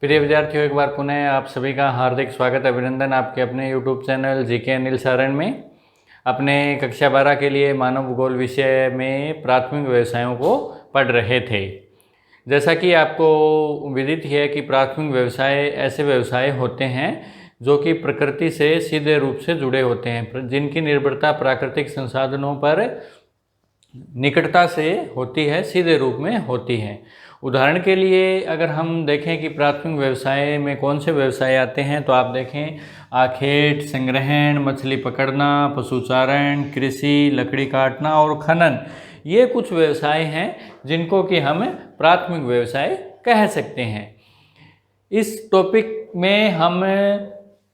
प्रिय विद्यार्थियों, एक बार पुनः आप सभी का हार्दिक स्वागत अभिनंदन आपके अपने YouTube channel GK Anil Saran में। अपने कक्षा 12 के लिए मानव भूगोल विषय में प्राथमिक व्यवसायों को पढ़ रहे थे। जैसा कि आपको विदित है कि प्राथमिक व्यवसाय ऐसे व्यवसाय होते हैं जो कि प्रकृति से सीधे रूप से जुड़े होते हैं, जिनकी निर्भरता प्राकृतिक संसाधनों पर निकटता से होती है, सीधे रूप में होती है। उदाहरण के लिए अगर हम देखें कि प्राथमिक व्यवसाय में कौन से व्यवसाय आते हैं, तो आप देखें आखेट, संग्रहण, मछली पकड़ना, पशुचारण, कृषि, लकड़ी काटना और खनन, ये कुछ व्यवसाय हैं जिनको कि हम प्राथमिक व्यवसाय कह सकते हैं। इस टॉपिक में हम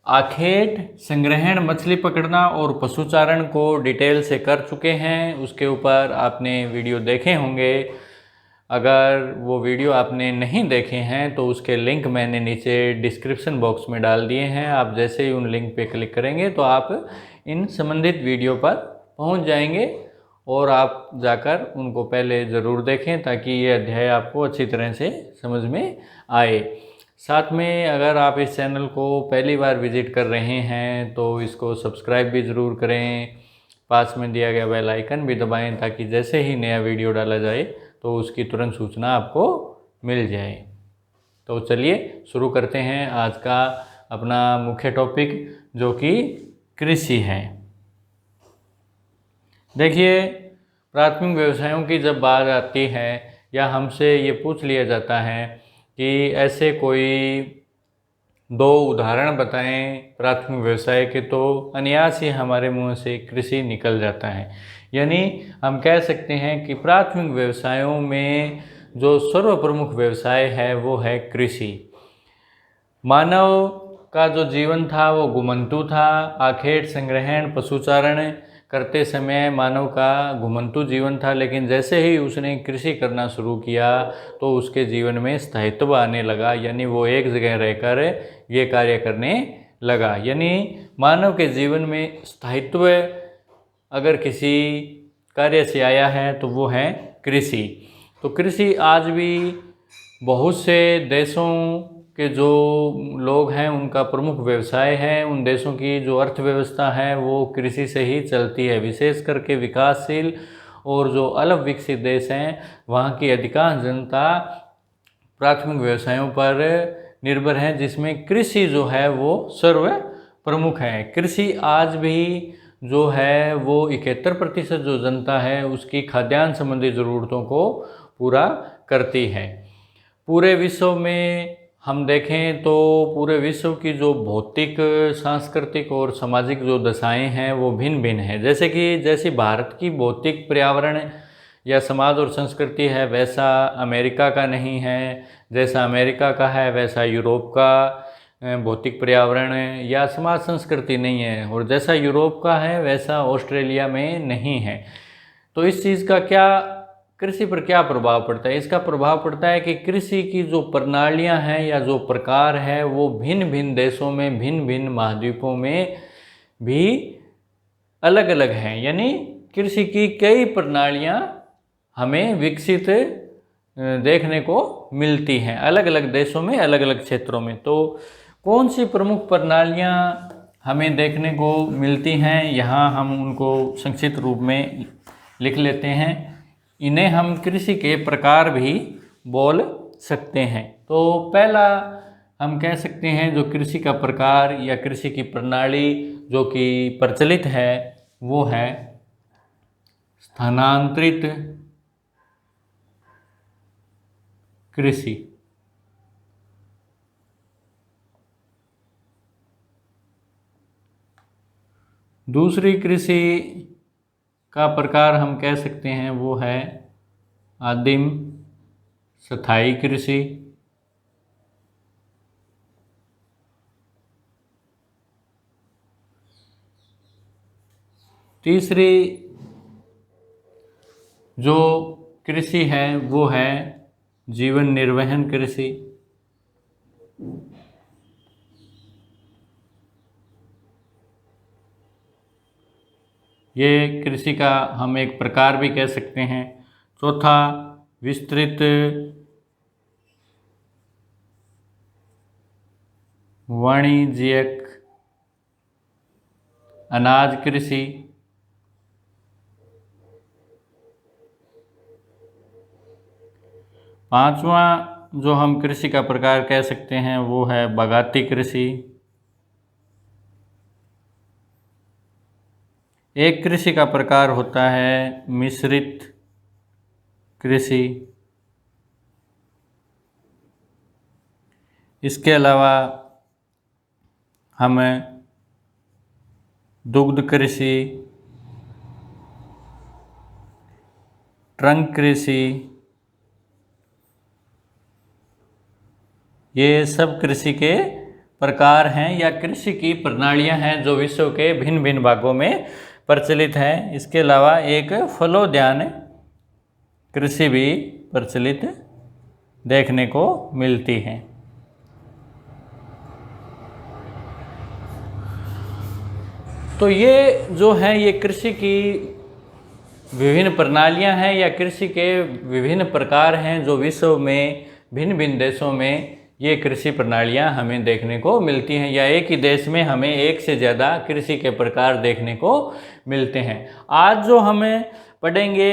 आखेट, संग्रहण, मछली पकड़ना और पशुचारण को डिटेल से कर चुके हैं। उसके ऊपर आपने वीडियो देखे होंगे। अगर वो वीडियो आपने नहीं देखे हैं तो उसके लिंक मैंने नीचे डिस्क्रिप्शन बॉक्स में डाल दिए हैं। आप जैसे ही उन लिंक पे क्लिक करेंगे तो आप इन संबंधित वीडियो पर पहुंच जाएंगे और आप जाकर उनको पहले ज़रूर देखें ताकि ये अध्याय आपको अच्छी तरह से समझ में आए। साथ में अगर आप इस चैनल को पहली बार विजिट कर रहे हैं तो इसको सब्सक्राइब भी ज़रूर करें। पास में दिया गया बेल आइकन भी दबाएं ताकि जैसे ही नया वीडियो डाला जाए तो उसकी तुरंत सूचना आपको मिल जाए। तो चलिए शुरू करते हैं आज का अपना मुख्य टॉपिक, जो कि कृषि है। देखिए, प्राथमिक व्यवसायों की जब बात आती है या हमसे ये पूछ लिया जाता है कि ऐसे कोई दो उदाहरण बताएं प्राथमिक व्यवसाय के, तो अनायास ही हमारे मुंह से कृषि निकल जाता है। यानी हम कह सकते हैं कि प्राथमिक व्यवसायों में जो सर्वप्रमुख व्यवसाय है वो है कृषि। मानव का जो जीवन था वो घुमंतू था। आखेट, संग्रहण, पशुचारण करते समय मानव का घुमंतू जीवन था, लेकिन जैसे ही उसने कृषि करना शुरू किया तो उसके जीवन में स्थायित्व आने लगा। यानी वो एक जगह रहकर ये कार्य करने लगा। यानी मानव के जीवन में स्थायित्व अगर किसी कार्य से आया है तो वो है कृषि। तो कृषि आज भी बहुत से देशों के जो लोग हैं उनका प्रमुख व्यवसाय है। उन देशों की जो अर्थव्यवस्था है वो कृषि से ही चलती है। विशेष करके विकासशील और जो अल्प विकसित देश हैं वहाँ की अधिकांश जनता प्राथमिक व्यवसायों पर निर्भर है, जिसमें कृषि जो है वो सर्व प्रमुख है। कृषि आज भी जो है वो 71% जो जनता है उसकी खाद्यान्न संबंधी ज़रूरतों को पूरा करती है। पूरे विश्व में हम देखें तो पूरे विश्व की जो भौतिक, सांस्कृतिक और सामाजिक जो दशाएं हैं वो भिन्न भिन्न है। जैसे भारत की भौतिक पर्यावरण या समाज और संस्कृति है वैसा अमेरिका का नहीं है। जैसा अमेरिका का है वैसा यूरोप का भौतिक पर्यावरण या समाज संस्कृति नहीं है, और जैसा यूरोप का है वैसा ऑस्ट्रेलिया में नहीं है। तो इस चीज़ का क्या कृषि पर क्या प्रभाव पड़ता है? इसका प्रभाव पड़ता है कि कृषि की जो प्रणालियां हैं या जो प्रकार है वो भिन्न भिन्न देशों में, भिन्न भिन्न महाद्वीपों में भी अलग अलग हैं। यानी कृषि की कई प्रणालियां हमें विकसित देखने को मिलती हैं अलग अलग देशों में, अलग अलग क्षेत्रों में। तो कौन सी प्रमुख प्रणालियां हमें देखने को मिलती हैं, यहाँ हम उनको संक्षिप्त रूप में लिख लेते हैं। इन्हें हम कृषि के प्रकार भी बोल सकते हैं। तो पहला हम कह सकते हैं जो कृषि का प्रकार या कृषि की प्रणाली जो कि प्रचलित है वो है स्थानांतरित कृषि। दूसरी कृषि का प्रकार हम कह सकते हैं वो है आदिम स्थायी कृषि। तीसरी जो कृषि है वो है जीवन निर्वहन कृषि। ये कृषि का हम एक प्रकार भी कह सकते हैं। चौथा विस्तृत वाणिज्यिक अनाज कृषि, पांचवा जो हम कृषि का प्रकार कह सकते हैं वो है बागाती कृषि। एक कृषि का प्रकार होता है मिश्रित कृषि। इसके अलावा हमें दुग्ध कृषि, ट्रंक कृषि, ये सब कृषि के प्रकार हैं या कृषि की प्रणालियां हैं जो विश्व के भिन्न भिन्न भागों में प्रचलित हैं। इसके अलावा एक फलोद्यान कृषि भी प्रचलित देखने को मिलती है। तो ये जो है ये कृषि की विभिन्न प्रणालियां हैं या कृषि के विभिन्न प्रकार हैं जो विश्व में भिन्न भिन्न देशों में ये कृषि प्रणालियां हमें देखने को मिलती हैं, या एक ही देश में हमें एक से ज़्यादा कृषि के प्रकार देखने को मिलते हैं। आज जो हमें पढ़ेंगे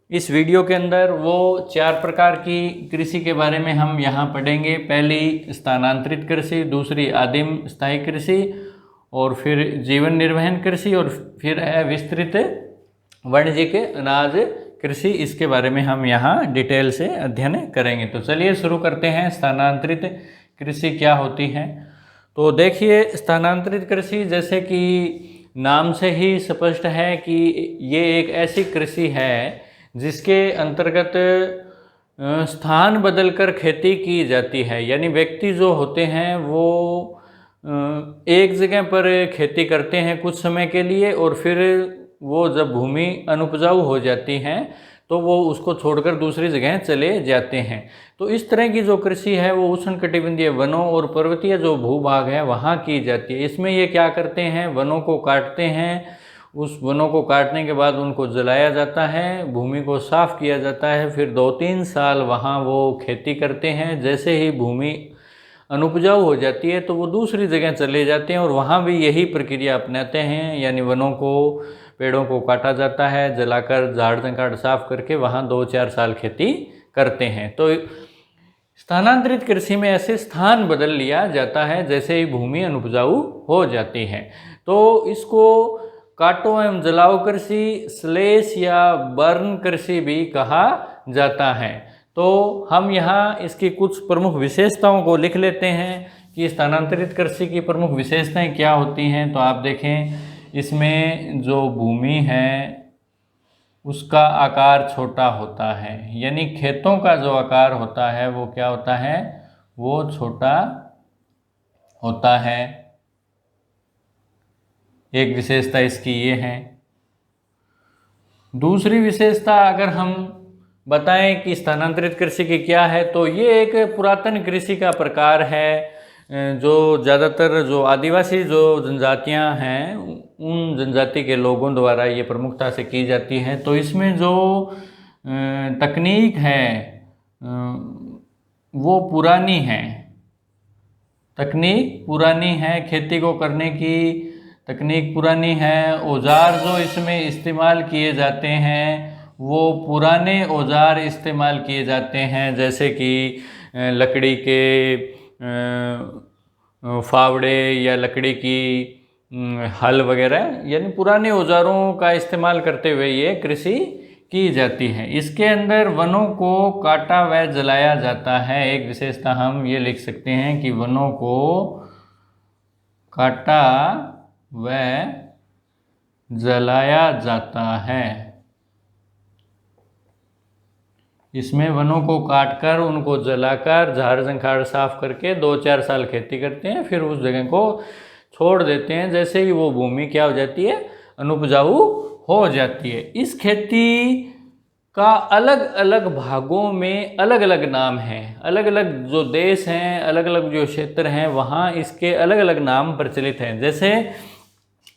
इस वीडियो के अंदर वो 4 प्रकार की कृषि के बारे में हम यहाँ पढ़ेंगे। पहली स्थानांतरित कृषि, दूसरी आदिम स्थायी कृषि, और फिर जीवन निर्वहन कृषि, और फिर है विस्तृत वाणिज्यिक अनाज कृषि। इसके बारे में हम यहाँ डिटेल से अध्ययन करेंगे। तो चलिए शुरू करते हैं। स्थानांतरित कृषि क्या होती है? तो देखिए, स्थानांतरित कृषि जैसे कि नाम से ही स्पष्ट है कि ये एक ऐसी कृषि है जिसके अंतर्गत स्थान बदलकर खेती की जाती है। यानी व्यक्ति जो होते हैं वो एक जगह पर खेती करते हैं कुछ समय के लिए, और फिर वो जब भूमि अनुपजाऊ हो जाती है तो वो उसको छोड़कर दूसरी जगह चले जाते हैं। तो इस तरह की जो कृषि है वो उष्णकटिबंधीय वनों और पर्वतीय जो भूभाग है वहाँ की जाती है। इसमें ये क्या करते हैं, वनों को काटते हैं, उस वनों को काटने के बाद उनको जलाया जाता है, भूमि को साफ किया जाता है, फिर 2-3 साल वहाँ वो खेती करते हैं। जैसे ही भूमि अनुपजाऊ हो जाती है तो वो दूसरी जगह चले जाते हैं और वहाँ भी यही प्रक्रिया अपनाते हैं। यानी वनों को, पेड़ों को काटा जाता है, जलाकर झाड़ झंखाड़ साफ करके वहाँ 2-4 साल खेती करते हैं। तो स्थानांतरित कृषि में ऐसे स्थान बदल लिया जाता है जैसे ही भूमि अनुपजाऊ हो जाती है। तो इसको काटो एवं जलाओ कृषि, स्लेश या बर्न कृषि भी कहा जाता है। तो हम यहाँ इसकी कुछ प्रमुख विशेषताओं को लिख लेते हैं कि स्थानांतरित कृषि की प्रमुख विशेषताएं क्या होती हैं। तो आप देखें, इसमें जो भूमि है उसका आकार छोटा होता है, यानी खेतों का जो आकार होता है वो क्या होता है, वो छोटा होता है। एक विशेषता इसकी ये है। दूसरी विशेषता अगर हम बताएं कि स्थानांतरित कृषि की क्या है, तो ये एक पुरातन कृषि का प्रकार है जो ज़्यादातर जो आदिवासी जो जनजातियां हैं उन जनजाति के लोगों द्वारा ये प्रमुखता से की जाती है। तो इसमें जो तकनीक है वो पुरानी है, तकनीक पुरानी है, खेती को करने की तकनीक पुरानी है। औजार जो इसमें इस्तेमाल किए जाते हैं वो पुराने औजार इस्तेमाल किए जाते हैं, जैसे कि लकड़ी के फावड़े या लकड़ी की हल वगैरह, यानी पुराने औजारों का इस्तेमाल करते हुए ये कृषि की जाती है। इसके अंदर वनों को काटा व जलाया जाता है। एक विशेषता हम ये लिख सकते हैं कि वनों को काटा व जलाया जाता है। इसमें वनों को काटकर उनको जलाकर झाड़ झंखाड़ साफ करके 2-4 साल खेती करते हैं, फिर उस जगह को छोड़ देते हैं। जैसे ही वो भूमि क्या हो जाती है, अनुपजाऊ हो जाती है। इस खेती का अलग अलग भागों में अलग अलग नाम हैं, अलग अलग जो देश हैं, अलग अलग जो क्षेत्र हैं वहाँ इसके अलग अलग नाम प्रचलित हैं। जैसे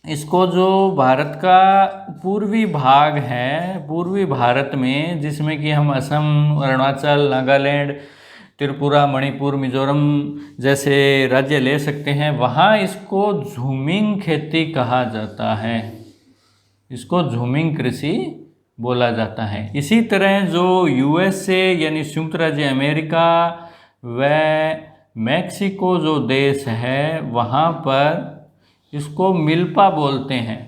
इसको जो भारत का पूर्वी भाग है, पूर्वी भारत में जिसमें कि हम असम, अरुणाचल, नागालैंड, त्रिपुरा, मणिपुर, मिजोरम जैसे राज्य ले सकते हैं, वहाँ इसको झूमिंग खेती कहा जाता है। इसको झूमिंग कृषि बोला जाता है। इसी तरह जो यूएसए यानी संयुक्त राज्य अमेरिका व मैक्सिको जो देश है, वहाँ पर इसको मिल्पा बोलते हैं।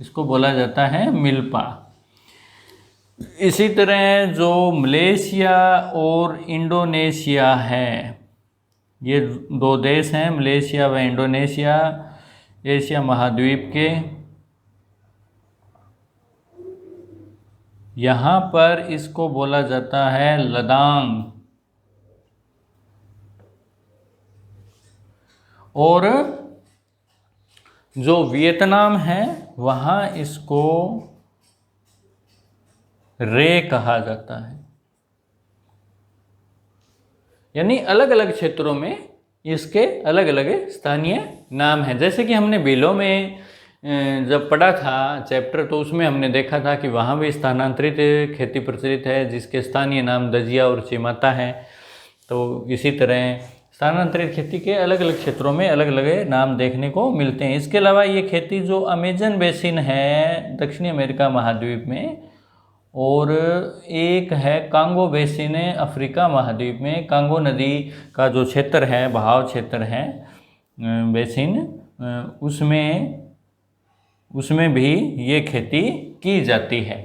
इसको बोला जाता है मिल्पा। इसी तरह जो मलेशिया और इंडोनेशिया है, ये दो देश हैं, मलेशिया व इंडोनेशिया, एशिया महाद्वीप के। यहाँ पर इसको बोला जाता है लदांग। और जो वियतनाम है, वहाँ इसको रे कहा जाता है। यानी अलग अलग क्षेत्रों में इसके अलग अलग स्थानीय नाम हैं। जैसे कि हमने बिलो में जब पढ़ा था चैप्टर, तो उसमें हमने देखा था कि वहाँ भी स्थानांतरित खेती प्रचलित है, जिसके स्थानीय नाम दजिया और चिमाता है। तो इसी तरह स्थानांतरित खेती के अलग अलग क्षेत्रों में अलग अलग नाम देखने को मिलते हैं। इसके अलावा ये खेती जो अमेजन बेसिन है दक्षिणी अमेरिका महाद्वीप में, और एक है कांगो बेसिन है अफ्रीका महाद्वीप में। कांगो नदी का जो क्षेत्र है, बहाव क्षेत्र है बेसिन, उसमें भी ये खेती की जाती है।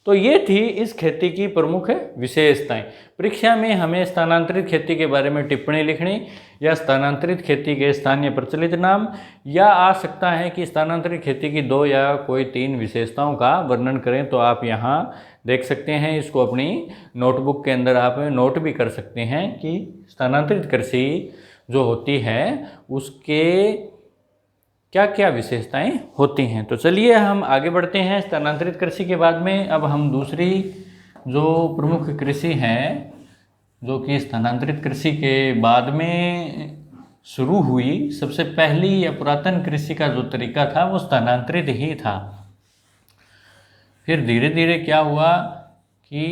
तो ये थी इस खेती की प्रमुख विशेषताएं। परीक्षा में हमें स्थानांतरित खेती के बारे में टिप्पणी लिखनी, या स्थानांतरित खेती के स्थानीय प्रचलित नाम, या आ सकता है कि स्थानांतरित खेती की 2 या कोई 3 विशेषताओं का वर्णन करें। तो आप यहाँ देख सकते हैं, इसको अपनी नोटबुक के अंदर आप नोट भी कर सकते हैं कि स्थानांतरित कृषि जो होती है उसके क्या क्या विशेषताएं होती हैं। तो चलिए हम आगे बढ़ते हैं स्थानांतरित कृषि के बाद में। अब हम दूसरी जो प्रमुख कृषि है, जो कि स्थानांतरित कृषि के बाद में शुरू हुई, सबसे पहली या पुरातन कृषि का जो तरीका था वो स्थानांतरित ही था। फिर धीरे धीरे क्या हुआ कि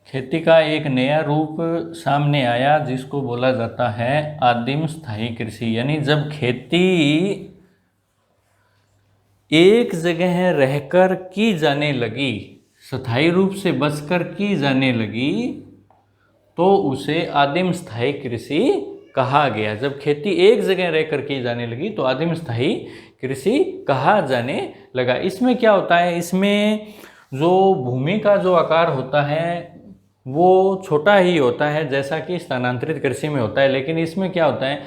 खेती का एक नया रूप सामने आया, जिसको बोला जाता है आदिम स्थायी कृषि। यानी जब खेती एक जगह रहकर की जाने लगी, स्थायी रूप से बसकर की जाने लगी, तो उसे आदिम स्थायी कृषि कहा गया। जब खेती एक जगह रहकर की जाने लगी तो आदिम स्थायी कृषि कहा जाने लगा। इसमें क्या होता है, इसमें जो भूमि का जो आकार होता है वो छोटा ही होता है, जैसा कि स्थानांतरित कृषि में होता है। लेकिन इसमें क्या होता है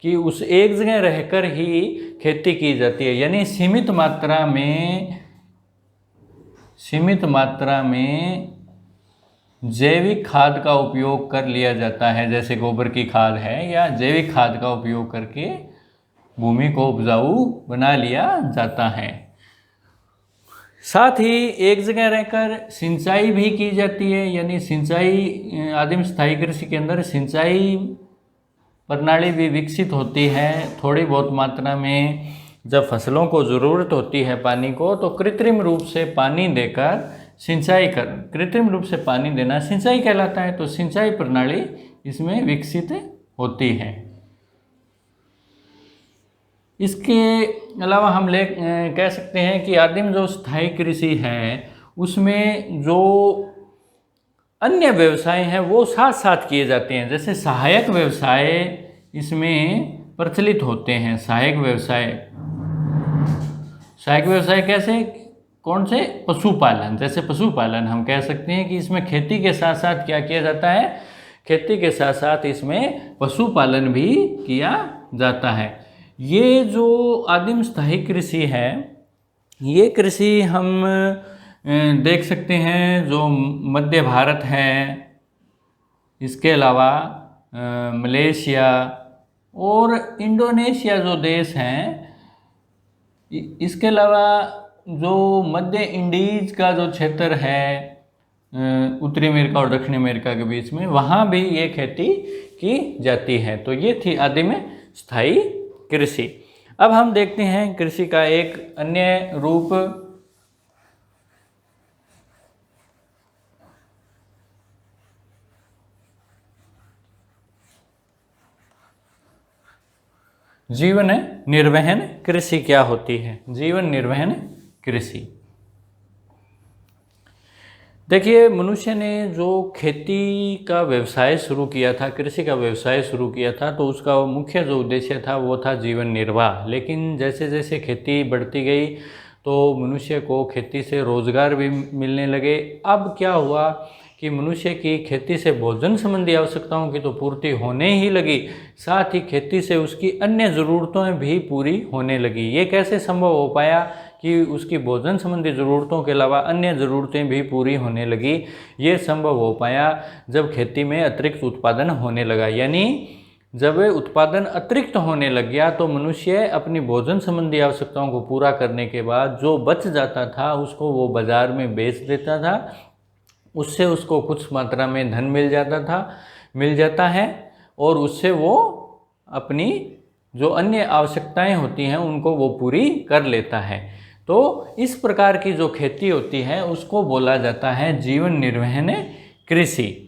कि उस एक जगह रहकर ही खेती की जाती है। यानी सीमित मात्रा में जैविक खाद का उपयोग कर लिया जाता है, जैसे गोबर की खाद है, या जैविक खाद का उपयोग करके भूमि को उपजाऊ बना लिया जाता है। साथ ही एक जगह रहकर सिंचाई भी की जाती है। यानी सिंचाई, आदिम स्थायी कृषि के अंदर सिंचाई प्रणाली भी विकसित होती है। थोड़ी बहुत मात्रा में जब फसलों को ज़रूरत होती है पानी को, तो कृत्रिम रूप से पानी देकर कृत्रिम रूप से पानी देना सिंचाई कहलाता है। तो सिंचाई प्रणाली इसमें विकसित होती है। इसके अलावा हम कह सकते हैं कि आदिम जो स्थायी कृषि है उसमें जो अन्य व्यवसाय हैं वो साथ साथ किए जाते हैं। जैसे सहायक व्यवसाय इसमें प्रचलित होते हैं। सहायक व्यवसाय कैसे, कौन से? पशुपालन। जैसे पशुपालन हम कह सकते हैं कि इसमें खेती के साथ साथ क्या किया जाता है, खेती के साथ साथ इसमें पशुपालन भी किया जाता है। ये जो आदिम स्थायी कृषि है, ये कृषि हम देख सकते हैं जो मध्य भारत है, इसके अलावा मलेशिया और इंडोनेशिया जो देश हैं, इसके अलावा जो मध्य इंडीज का जो क्षेत्र है उत्तरी अमेरिका और दक्षिण अमेरिका के बीच में, वहाँ भी ये खेती की जाती है। तो ये थी आदिम स्थायी कृषि। अब हम देखते हैं कृषि का एक अन्य रूप, जीवन निर्वहन कृषि क्या होती है? जीवन निर्वहन कृषि, देखिए मनुष्य ने जो खेती का व्यवसाय शुरू किया था, कृषि का व्यवसाय शुरू किया था, तो उसका मुख्य जो उद्देश्य था वो था जीवन निर्वाह। लेकिन जैसे जैसे खेती बढ़ती गई तो मनुष्य को खेती से रोजगार भी मिलने लगे। अब क्या हुआ कि मनुष्य की खेती से भोजन संबंधी आवश्यकताओं की तो पूर्ति होने ही लगी, साथ ही खेती से उसकी अन्य ज़रूरतें भी पूरी होने लगी। ये कैसे संभव हो पाया कि उसकी भोजन संबंधी ज़रूरतों के अलावा अन्य ज़रूरतें भी पूरी होने लगी? ये संभव हो पाया जब खेती में अतिरिक्त उत्पादन होने लगा। यानी जब उत्पादन अतिरिक्त होने लग गया तो मनुष्य अपनी भोजन संबंधी आवश्यकताओं को पूरा करने के बाद जो बच जाता था उसको वो बाज़ार में बेच देता था, उससे उसको कुछ मात्रा में धन मिल जाता है और उससे वो अपनी जो अन्य आवश्यकताएं होती हैं उनको वो पूरी कर लेता है। तो इस प्रकार की जो खेती होती है उसको बोला जाता है जीवन निर्वहन कृषि।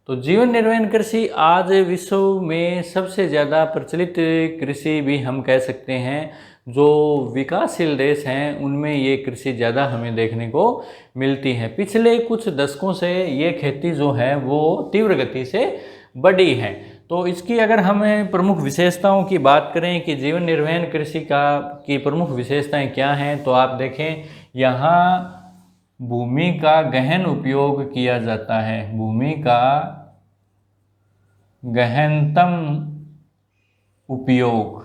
तो जीवन निर्वहन कृषि आज विश्व में सबसे ज़्यादा प्रचलित कृषि भी हम कह सकते हैं। जो विकासशील देश हैं उनमें ये कृषि ज़्यादा हमें देखने को मिलती है। पिछले कुछ दशकों से ये खेती जो है वो तीव्र गति से बढ़ी है। तो इसकी अगर हम प्रमुख विशेषताओं की बात करें कि जीवन निर्वहन कृषि की प्रमुख विशेषताएं क्या हैं, तो आप देखें यहाँ भूमि का गहन उपयोग किया जाता है, भूमि का गहनतम उपयोग।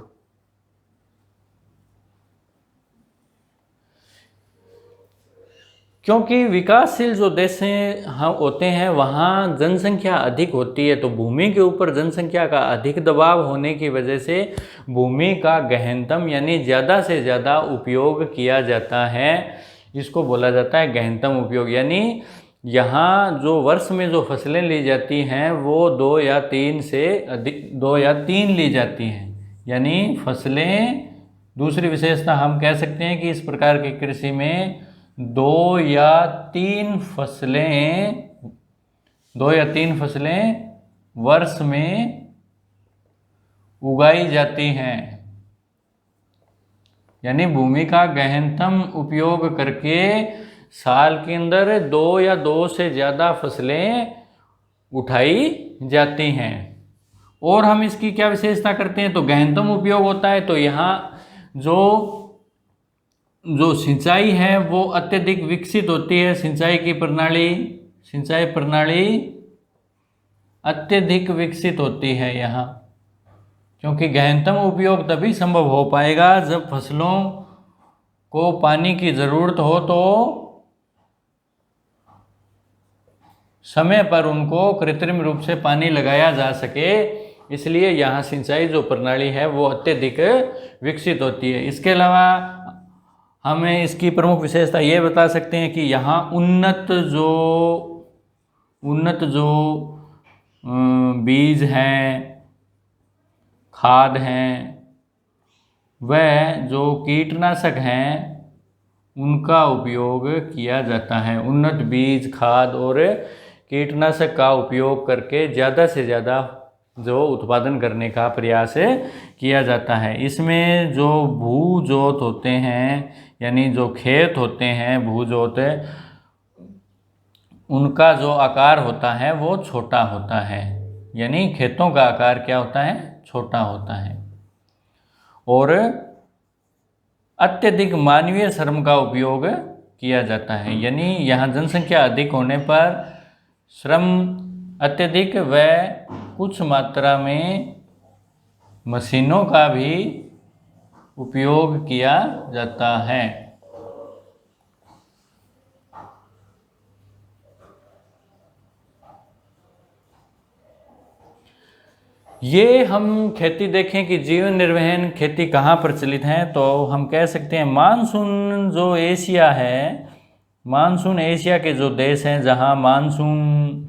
क्योंकि विकासशील जो देश होते हैं वहाँ जनसंख्या अधिक होती है, तो भूमि के ऊपर जनसंख्या का अधिक दबाव होने की वजह से भूमि का गहनतम यानी ज़्यादा से ज़्यादा उपयोग किया जाता है। इसको बोला जाता है गहनतम उपयोग। यानी यहाँ जो वर्ष में जो फसलें ली जाती हैं वो 2 या 3 ली जाती हैं। यानी फसलें, दूसरी विशेषता हम कह सकते हैं कि इस प्रकार की कृषि में 2 या 3 फसलें वर्ष में उगाई जाती हैं। यानी भूमि का गहनतम उपयोग करके साल के अंदर 2 या 2 से ज़्यादा फसलें उठाई जाती हैं। और हम इसकी क्या विशेषता करते हैं, तो गहनतम उपयोग होता है तो यहाँ जो सिंचाई है वो अत्यधिक विकसित होती है। सिंचाई प्रणाली अत्यधिक विकसित होती है यहाँ, क्योंकि गहनतम उपयोग तभी संभव हो पाएगा जब फसलों को पानी की ज़रूरत हो तो समय पर उनको कृत्रिम रूप से पानी लगाया जा सके। इसलिए यहाँ सिंचाई जो प्रणाली है वो अत्यधिक विकसित होती है। इसके अलावा हमें इसकी प्रमुख विशेषता ये बता सकते हैं कि यहाँ उन्नत जो बीज हैं, खाद हैं, वह जो कीटनाशक हैं उनका उपयोग किया जाता है। उन्नत बीज, खाद और कीटनाशक का उपयोग करके ज़्यादा से ज़्यादा जो उत्पादन करने का प्रयास किया जाता है। इसमें जो भू-जोत होते हैं, यानी जो खेत होते हैं भू-जोत, उनका जो आकार होता है वो छोटा होता है। यानी खेतों का आकार क्या होता है, छोटा होता है। और अत्यधिक मानवीय श्रम का उपयोग किया जाता है। यानी यहाँ जनसंख्या अधिक होने पर श्रम अत्यधिक व कुछ मात्रा में मशीनों का भी उपयोग किया जाता है। ये हम खेती देखें कि जीवन निर्वहन खेती कहाँ प्रचलित है, तो हम कह सकते हैं मानसून जो एशिया है, मानसून एशिया के जो देश हैं जहाँ मानसून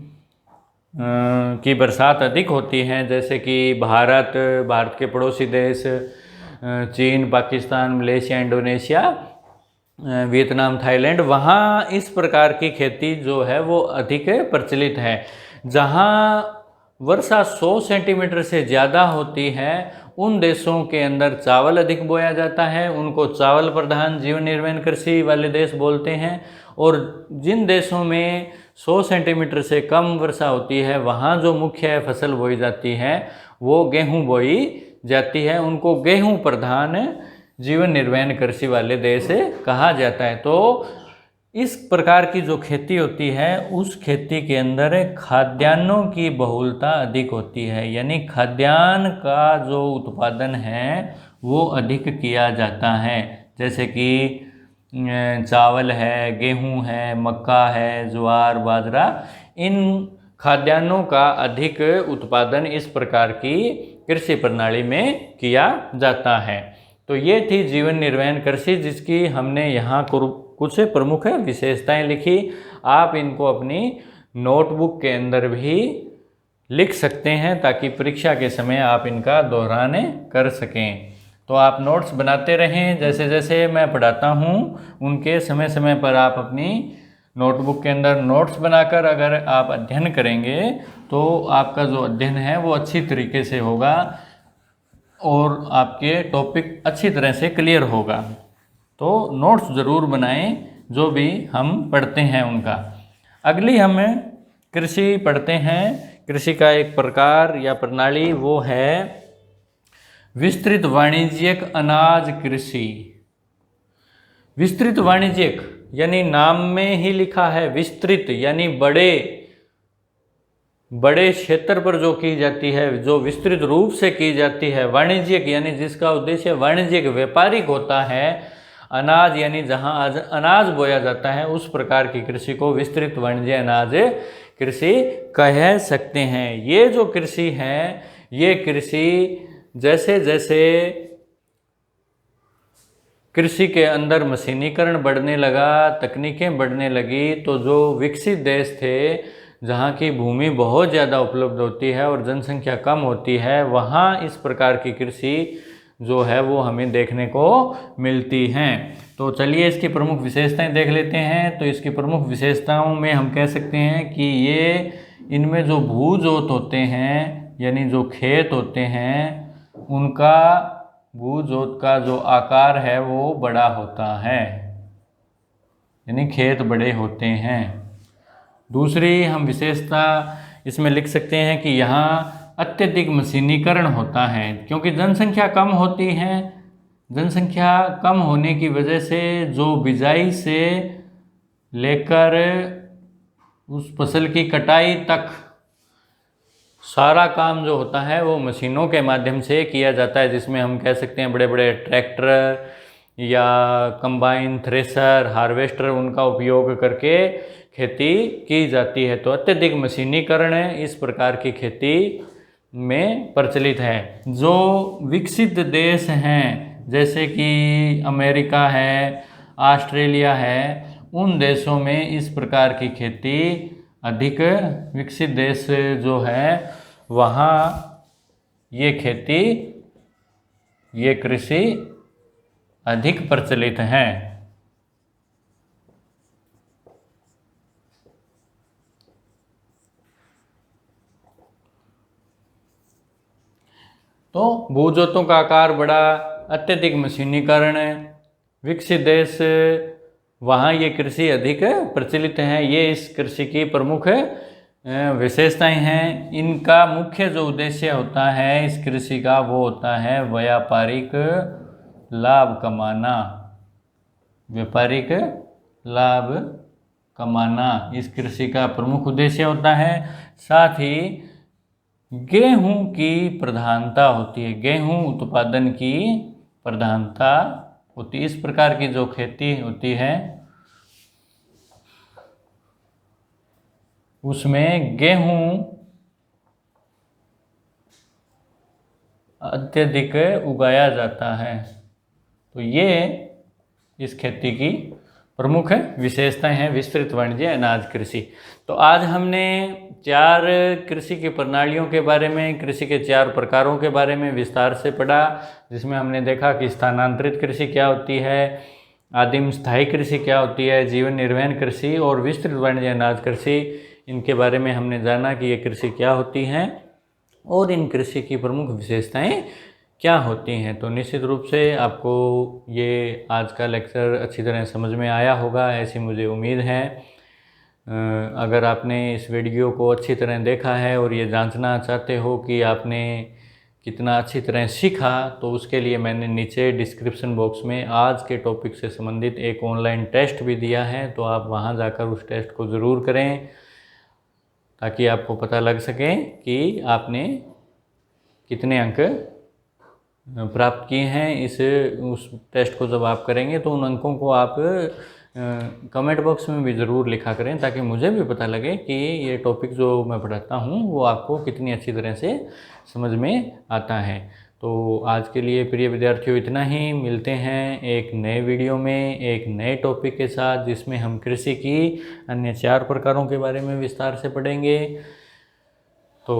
की बरसात अधिक होती है, जैसे कि भारत के पड़ोसी देश चीन, Pakistan, Malaysia, Indonesia, Vietnam, Thailand, वहाँ इस प्रकार की खेती जो है वो अधिक प्रचलित है। जहाँ वर्षा 100 सेंटीमीटर से ज़्यादा होती है उन देशों के अंदर चावल अधिक बोया जाता है, उनको चावल प्रधान जीवन निर्वहन कृषि वाले देश बोलते हैं। और जिन देशों में 100 सेंटीमीटर से कम वर्षा होती है वहाँ जो मुख्य फसल बोई जाती है वो गेहूँ बोई जाती है, उनको गेहूँ प्रधान जीवन निर्वहन कृषि वाले देश कहा जाता है। तो इस प्रकार की जो खेती होती है उस खेती के अंदर खाद्यान्नों की बहुलता अधिक होती है, यानी खाद्यान्न का जो उत्पादन है वो अधिक किया जाता है। जैसे कि चावल है, गेहूं है, मक्का है, ज्वार, बाजरा, इन खाद्यान्नों का अधिक उत्पादन इस प्रकार की कृषि प्रणाली में किया जाता है। तो ये थी जीवन निर्वहन कृषि, जिसकी हमने यहाँ कुछ प्रमुख विशेषताएं लिखी। आप इनको अपनी नोटबुक के अंदर भी लिख सकते हैं ताकि परीक्षा के समय आप इनका दोहरान कर सकें। तो आप नोट्स बनाते रहें, जैसे जैसे मैं पढ़ाता हूँ उनके समय समय पर आप अपनी नोटबुक के अंदर नोट्स बनाकर अगर आप अध्ययन करेंगे तो आपका जो अध्ययन है वो अच्छी तरीके से होगा और आपके टॉपिक अच्छी तरह से क्लियर होगा। तो नोट्स ज़रूर बनाएं जो भी हम पढ़ते हैं उनका। अगली हम कृषि पढ़ते हैं। कृषि का एक प्रकार या प्रणाली वो है विस्तृत वाणिज्यिक अनाज कृषि। विस्तृत वाणिज्यिक यानी नाम में ही लिखा है विस्तृत, यानी बड़े क्षेत्र पर जो की जाती है, जो विस्तृत रूप से की जाती है। वाणिज्यिक यानी जिसका उद्देश्य वाणिज्यिक व्यापारिक होता है। अनाज यानी जहाँ अनाज बोया जाता है उस प्रकार की कृषि को विस्तृत वाणिज्य अनाज कृषि कह सकते हैं। ये जो कृषि है, ये कृषि जैसे जैसे कृषि के अंदर मशीनीकरण बढ़ने लगा, तकनीकें बढ़ने लगी, तो जो विकसित देश थे जहाँ की भूमि बहुत ज़्यादा उपलब्ध होती है और जनसंख्या कम होती है, वहाँ इस प्रकार की कृषि जो है वो हमें देखने को मिलती हैं। तो चलिए इसकी प्रमुख विशेषताएं देख लेते हैं। तो इसकी प्रमुख विशेषताओं में हम कह सकते हैं कि ये इनमें जो भूजोत होते हैं यानी जो खेत होते हैं उनका भूजोत का जो आकार है वो बड़ा होता है, यानी खेत बड़े होते हैं। दूसरी हम विशेषता इसमें लिख सकते हैं कि यहाँ अत्यधिक मशीनीकरण होता है, क्योंकि जनसंख्या कम होती है। जनसंख्या कम होने की वजह से जो बिजाई से लेकर उस फसल की कटाई तक सारा काम जो होता है वो मशीनों के माध्यम से किया जाता है, जिसमें हम कह सकते हैं बड़े बड़े ट्रैक्टर या कंबाइन, थ्रेशर, हार्वेस्टर, उनका उपयोग करके खेती की जाती है। तो अत्यधिक मशीनीकरण इस प्रकार की खेती में प्रचलित है। जो विकसित देश हैं जैसे कि अमेरिका है, ऑस्ट्रेलिया है, उन देशों में इस प्रकार की खेती अधिक, विकसित देश जो है वहाँ ये खेती, ये कृषि अधिक प्रचलित है। तो भूजोतों का आकार बड़ा, अत्यधिक मशीनीकरण, विकसित देश वहाँ ये कृषि अधिक प्रचलित है। ये इस कृषि की प्रमुख विशेषताएं हैं। इनका मुख्य जो उद्देश्य होता है इस कृषि का वो होता है व्यापारिक लाभ कमाना। व्यापारिक लाभ कमाना इस कृषि का प्रमुख उद्देश्य होता है। साथ ही गेहूं की प्रधानता होती है, गेहूं उत्पादन की प्रधानता होती है। इस प्रकार की जो खेती होती है उसमें गेहूं अत्यधिक उगाया जाता है। तो ये इस खेती की प्रमुख विशेषताएं हैं विस्तृत वाणिज्य अनाज कृषि। तो आज हमने 4 कृषि की प्रणालियों के बारे में, कृषि के 4 प्रकारों के बारे में विस्तार से पढ़ा, जिसमें हमने देखा कि स्थानांतरित कृषि क्या होती है, आदिम स्थायी कृषि क्या होती है, जीवन निर्वहन कृषि और विस्तृत वाणिज्य अनाज कृषि, इनके बारे में हमने जाना कि ये कृषि क्या होती हैं और इन कृषि की प्रमुख विशेषताएं क्या होती हैं। तो निश्चित रूप से आपको ये आज का लेक्चर अच्छी तरह समझ में आया होगा, ऐसी मुझे उम्मीद है। अगर आपने इस वीडियो को अच्छी तरह देखा है और ये जांचना चाहते हो कि आपने कितना अच्छी तरह सीखा, तो उसके लिए मैंने नीचे डिस्क्रिप्शन बॉक्स में आज के टॉपिक से संबंधित एक ऑनलाइन टेस्ट भी दिया है, तो आप वहाँ जाकर उस टेस्ट को ज़रूर करें, ताकि आपको पता लग सके कि आपने कितने अंक प्राप्त किए हैं। उस टेस्ट को जब आप करेंगे तो उन अंकों को आप कमेंट बॉक्स में भी ज़रूर लिखा करें, ताकि मुझे भी पता लगे कि ये टॉपिक जो मैं पढ़ाता हूँ वो आपको कितनी अच्छी तरह से समझ में आता है। तो आज के लिए प्रिय विद्यार्थियों इतना ही। मिलते हैं एक नए वीडियो में एक नए टॉपिक के साथ, जिसमें हम कृषि की अन्य 4 प्रकारों के बारे में विस्तार से पढ़ेंगे। तो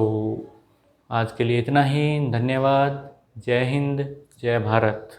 आज के लिए इतना ही। धन्यवाद। जय हिंद, जय भारत।